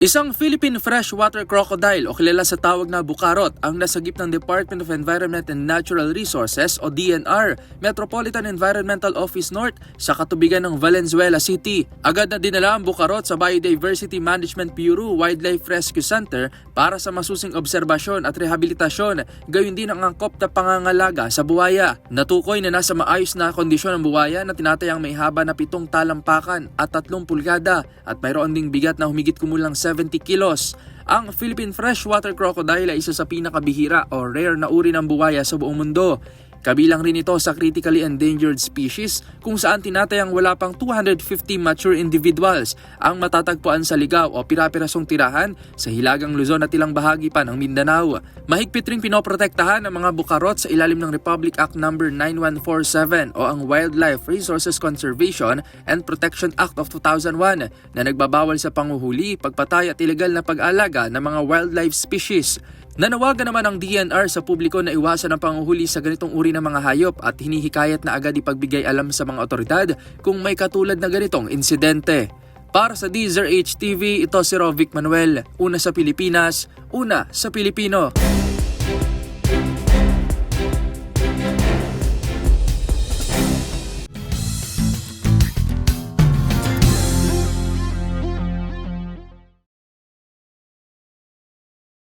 Isang Philippine freshwater crocodile o kilala sa tawag na bukarot ang nasagip ng Department of Environment and Natural Resources o DNR, Metropolitan Environmental Office North sa katubigan ng Valenzuela City. Agad na dinala ang bukarot sa Biodiversity Management Bureau Wildlife Rescue Center para sa masusing obserbasyon at rehabilitasyon, gayon din ang angkop na pangangalaga sa buwaya. Natukoy na nasa maayos na kondisyon ang buwaya na tinatayang may haba na 7 talampakan at 3 pulgada at mayroon ding bigat na humigit kumulang 70 kilos. Ang Philippine freshwater crocodile ay isa sa pinakabihira o rare na uri ng buwaya sa buong mundo. Kabilang rin ito sa critically endangered species kung saan tinatayang wala pang 250 mature individuals ang matatagpuan sa ligaw o pira-pirasong tirahan sa Hilagang Luzon at ilang bahagi pa ng Mindanao. Mahigpit ring pinoprotektahan ang mga bukarot sa ilalim ng Republic Act No. 9147 o ang Wildlife Resources Conservation and Protection Act of 2001 na nagbabawal sa panguhuli, pagpatay at ilegal na pag-alaga ng mga wildlife species. Nanawagan naman ang DNR sa publiko na iwasan ang panguhuli sa ganitong uri ng mga hayop at hinihikayat na agad ipagbigay alam sa mga otoridad kung may katulad na ganitong insidente. Para sa DZRH TV, ito si Rovic Manuel. Una sa Pilipinas, una sa Pilipino.